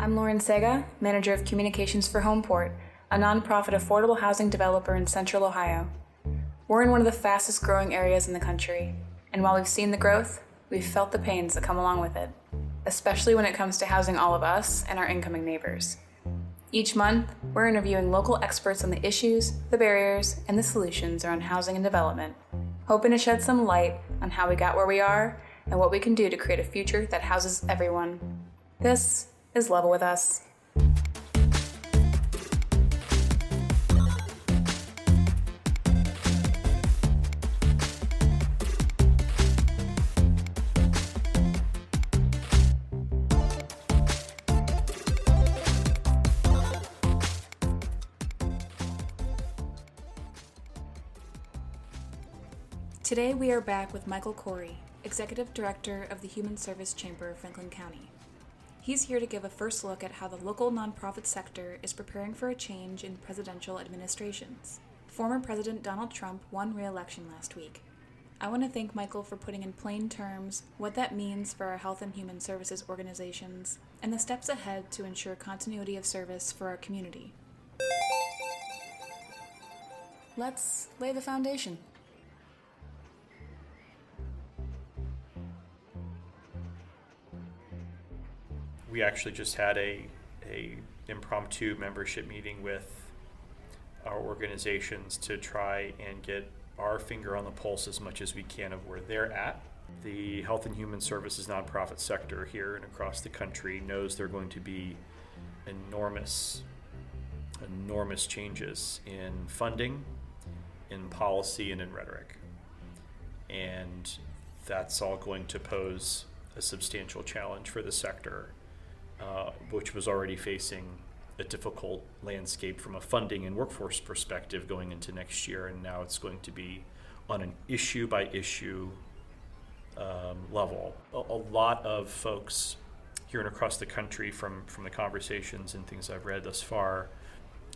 I'm Lauren Sega, Manager of Communications for Homeport, a nonprofit affordable housing developer in Central Ohio. We're in one of the fastest growing areas in the country, and while we've seen the growth, we've felt the pains that come along with it, especially when it comes to housing all of us and our incoming neighbors. Each month, we're interviewing local experts on the issues, the barriers, and the solutions around housing and development, hoping to shed some light on how we got where we are and what we can do to create a future that houses everyone. This is Level With Us. Today we are back with Michael Corey, Executive Director of the Human Service Chamber of Franklin County. He's here to give a first look at how the local nonprofit sector is preparing for a change in presidential administrations. Former President Donald Trump won re-election last week. I want to thank Michael for putting in plain terms what that means for our health and human services organizations and the steps ahead to ensure continuity of service for our community. Let's lay the foundation. We actually just had a impromptu membership meeting with our organizations to try and get our finger on the pulse as much as we can of where they're at. The health and human services nonprofit sector here and across the country knows there are going to be enormous changes in funding, in policy, and in rhetoric. And that's all going to pose a substantial challenge for the sector, which was already facing a difficult landscape from a funding and workforce perspective going into next year, and now it's going to be on an issue-by-issue level. A lot of folks here and across the country, from the conversations and things I've read thus far,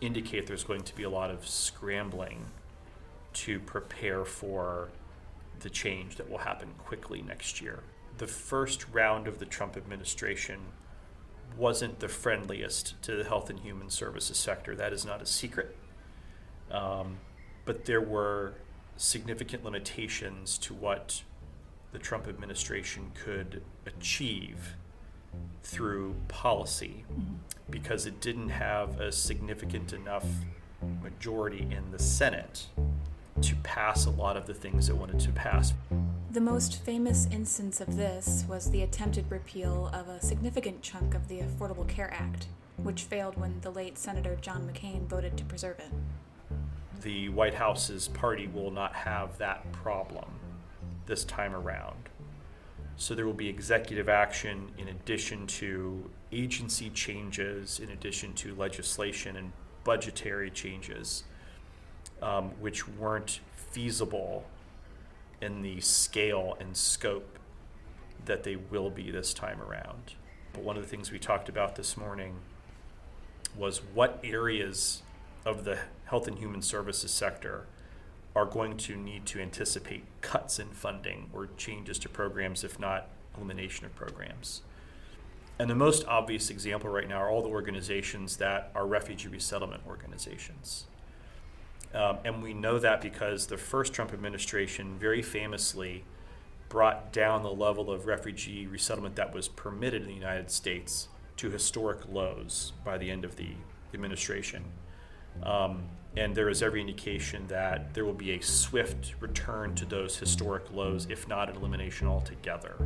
indicate there's going to be a lot of scrambling to prepare for the change that will happen quickly next year. The first round of the Trump administration wasn't the friendliest to the health and human services sector. That is not a secret. But there were significant limitations to what the Trump administration could achieve through policy because it didn't have a significant enough majority in the Senate to pass a lot of the things it wanted to pass. The most famous instance of this was the attempted repeal of a significant chunk of the Affordable Care Act, which failed when the late Senator John McCain voted to preserve it. The White House's party will not have that problem this time around. So there will be executive action in addition to agency changes, in addition to legislation and budgetary changes, which weren't feasible in the scale and scope that they will be this time around. But one of the things we talked about this morning was what areas of the health and human services sector are going to need to anticipate cuts in funding or changes to programs, if not elimination of programs. And the most obvious example right now are all the organizations that are refugee resettlement organizations. And we know that because the first Trump administration very famously brought down the level of refugee resettlement that was permitted in the United States to historic lows by the end of the administration. And there is every indication that there will be a swift return to those historic lows, if not an elimination altogether,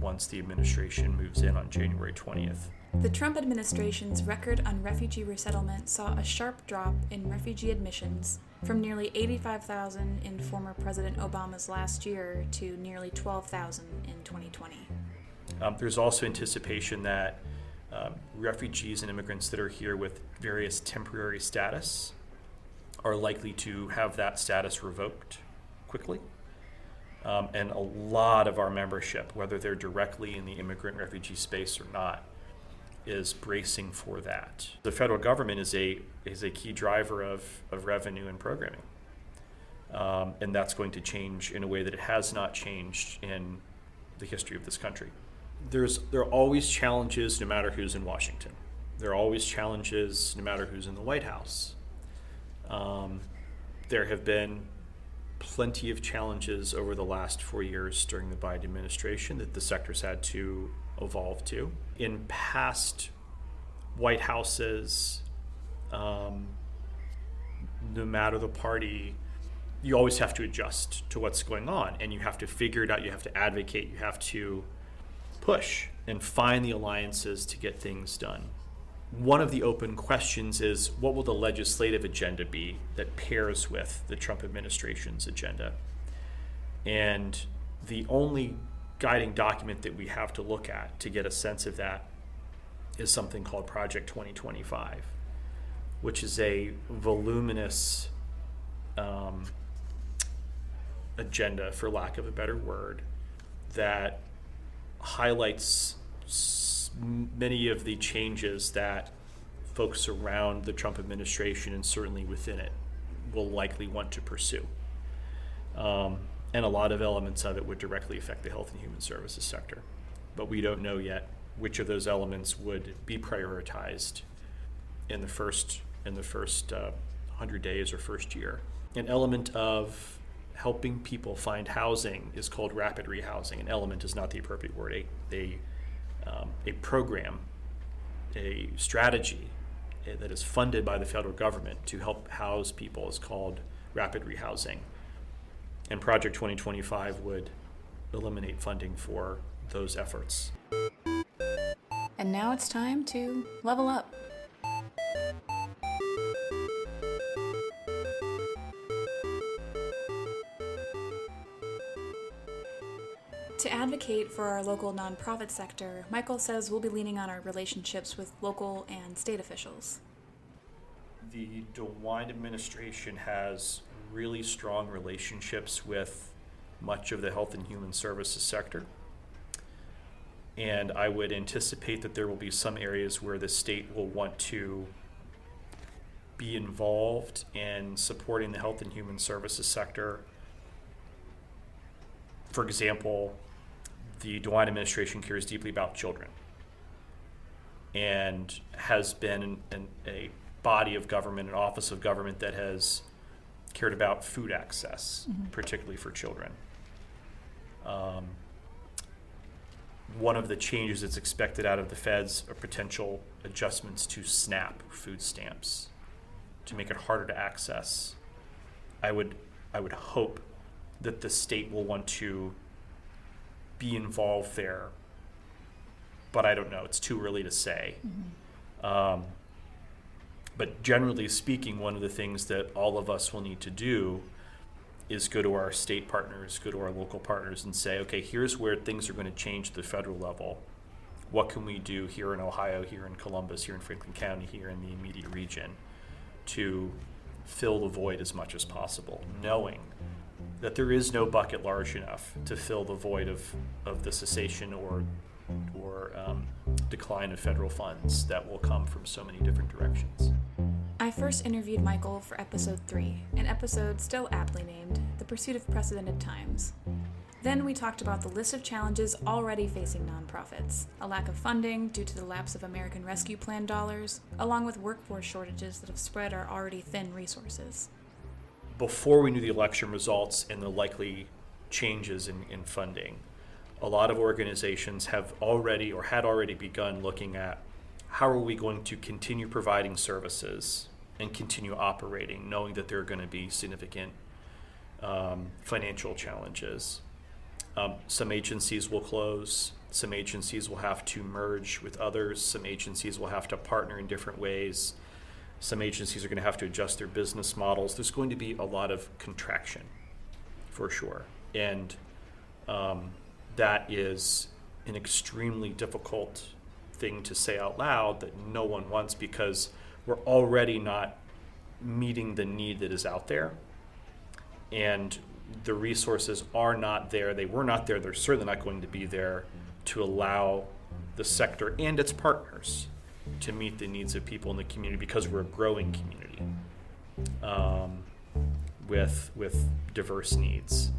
once the administration moves in on January 20th. The Trump administration's record on refugee resettlement saw a sharp drop in refugee admissions from nearly 85,000 in former President Obama's last year to nearly 12,000 in 2020. There's also anticipation that refugees and immigrants that are here with various temporary status are likely to have that status revoked quickly. And a lot of our membership, whether they're directly in the immigrant refugee space or not, is bracing for that. The federal government is a key driver of revenue and programming. And that's going to change in a way that it has not changed in the history of this country. there are always challenges no matter who's in Washington. There are always challenges no matter who's in the White House. There have been plenty of challenges over the last 4 years during the Biden administration that the sector's had to evolve to. In past White Houses, no matter the party, you always have to adjust to what's going on, and you have to figure it out, you have to advocate, you have to push and find the alliances to get things done. One of the open questions is, what will the legislative agenda be that pairs with the Trump administration's agenda? And the only guiding document that we have to look at to get a sense of that is something called Project 2025, which is a voluminous agenda, for lack of a better word, that highlights many of the changes that folks around the Trump administration and certainly within it will likely want to pursue. And a lot of elements of it would directly affect the health and human services sector. But we don't know yet which of those elements would be prioritized in the first 100 days or first year. An element of helping people find housing is called rapid rehousing. An element is not the appropriate word. A program, a strategy that is funded by the federal government to help house people is called rapid rehousing. And Project 2025 would eliminate funding for those efforts. And now it's time to level up. To advocate for our local nonprofit sector, Michael says we'll be leaning on our relationships with local and state officials. The DeWine administration has really strong relationships with much of the health and human services sector. And I would anticipate that there will be some areas where the state will want to be involved in supporting the health and human services sector. For example, the DeWine administration cares deeply about children and has been a body of government, an office of government that has cared about food access, particularly for children. One of the changes that's expected out of the feds are potential adjustments to SNAP food stamps to make it harder to access. I would hope that the state will want to be involved there, but I don't know. It's too early to say. But generally speaking, one of the things that all of us will need to do is go to our state partners, go to our local partners and say, okay, here's where things are going to change at the federal level. What can we do here in Ohio, here in Columbus, here in Franklin County, here in the immediate region to fill the void as much as possible, knowing that there is no bucket large enough to fill the void of the cessation or decline of federal funds that will come from so many different directions. I first interviewed Michael for episode 3, an episode still aptly named The Pursuit of Precedented Times. Then we talked about the list of challenges already facing nonprofits, a lack of funding due to the lapse of American Rescue Plan dollars, along with workforce shortages that have spread our already thin resources. Before we knew the election results and the likely changes in funding, a lot of organizations have already or had already begun looking at how are we going to continue providing services and continue operating, knowing that there are going to be significant financial challenges. Some agencies will close, some agencies will have to merge with others, some agencies will have to partner in different ways, some agencies are going to have to adjust their business models. There's going to be a lot of contraction, for sure. And that is an extremely difficult thing to say out loud that no one wants, because we're already not meeting the need that is out there. And the resources are not there. They were not there. They're certainly not going to be there to allow the sector and its partners to meet the needs of people in the community, because we're a growing community with diverse needs.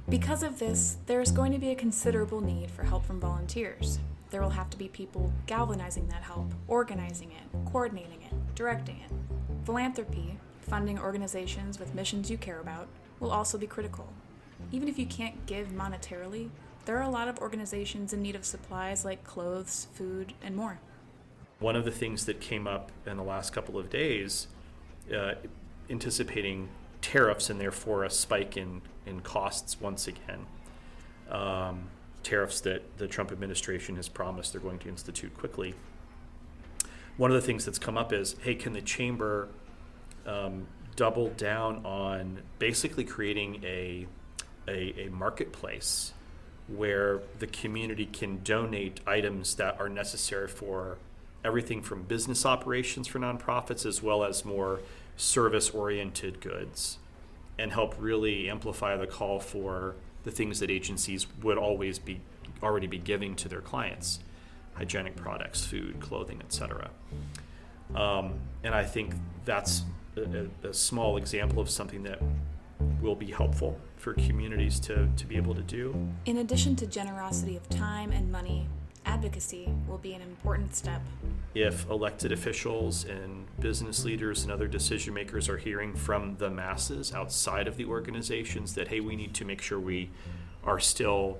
Because of this, there is going to be a considerable need for help from volunteers. there will have to be people galvanizing that help, organizing it, coordinating it, directing it. Philanthropy, funding organizations with missions you care about, will also be critical. Even if you can't give monetarily, there are a lot of organizations in need of supplies like clothes, food, and more. One of the things that came up in the last couple of days, anticipating tariffs and therefore a spike in costs once again, tariffs that the Trump administration has promised they're going to institute quickly. One of the things that's come up is, hey, can the chamber double down on basically creating a marketplace where the community can donate items that are necessary for everything from business operations for nonprofits as well as more service-oriented goods, and help really amplify the call for the things that agencies would already be giving to their clients: hygienic products, food, clothing, etc. And I think that's a small example of something that will be helpful for communities to be able to do. In addition to generosity of time and money, advocacy will be an important step. If elected officials and business leaders and other decision makers are hearing from the masses outside of the organizations that, hey, we need to make sure we are still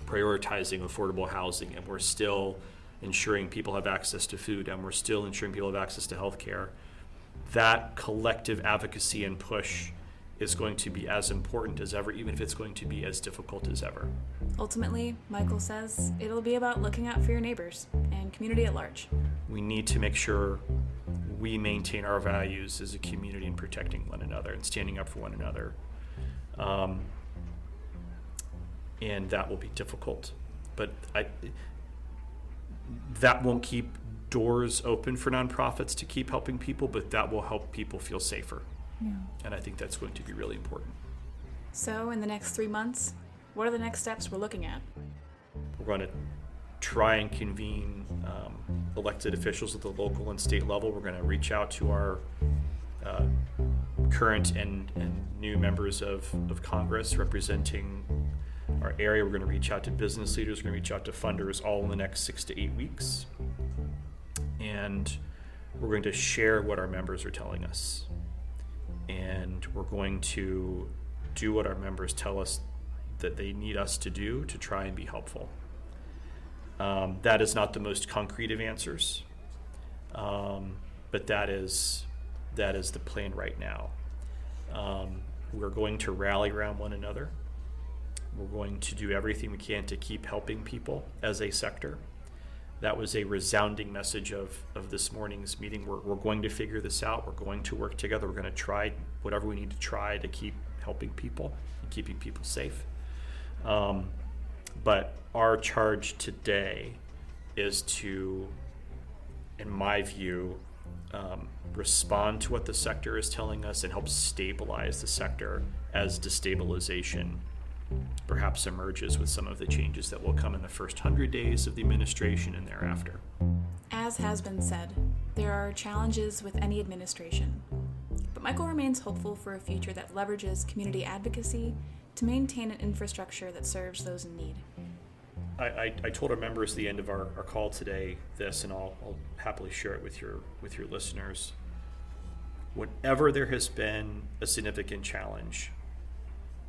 prioritizing affordable housing, and we're still ensuring people have access to food, and we're still ensuring people have access to health care, that collective advocacy and push is going to be as important as ever, even if it's going to be as difficult as ever. Ultimately, Michael says, it'll be about looking out for your neighbors and community at large. We need to make sure we maintain our values as a community and protecting one another and standing up for one another. And that will be difficult. But that won't keep doors open for nonprofits to keep helping people, but that will help people feel safer. Yeah. And I think that's going to be really important. So in the next 3 months, what are the next steps we're looking at? We're going to try and convene elected officials at the local and state level. We're going to reach out to our current and new members of Congress representing our area. We're going to reach out to business leaders. We're going to reach out to funders all in the next 6 to 8 weeks. And we're going to share what our members are telling us. And we're going to do what our members tell us that they need us to do to try and be helpful. That is not the most concrete of answers, but that is the plan right now. We're going to rally around one another. We're going to do everything we can to keep helping people as a sector. That was a resounding message of this morning's meeting. We're going to figure this out. We're going to work together. We're going to try whatever we need to try to keep helping people and keeping people safe. But our charge today is to, in my view, respond to what the sector is telling us and help stabilize the sector as destabilization perhaps emerges with some of the changes that will come in the first 100 days of the administration and thereafter. As has been said, there are challenges with any administration, but Michael remains hopeful for a future that leverages community advocacy to maintain an infrastructure that serves those in need. I told our members at the end of our call today this, and I'll happily share it with your listeners. Whenever there has been a significant challenge,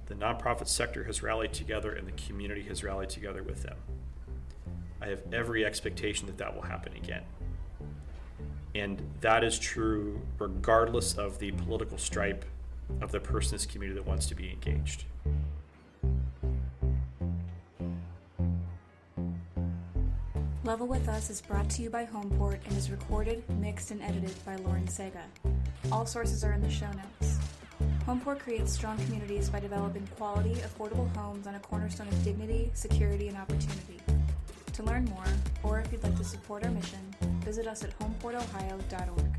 the nonprofit sector has rallied together and the community has rallied together with them. I have every expectation that will happen again. And that is true regardless of the political stripe of the person in this community that wants to be engaged. Level With Us is brought to you by Homeport and is recorded, mixed, and edited by Lauren Sega. All sources are in the show notes. Homeport creates strong communities by developing quality, affordable homes on a cornerstone of dignity, security, and opportunity. To learn more, or if you'd like to support our mission, visit us at homeportohio.org.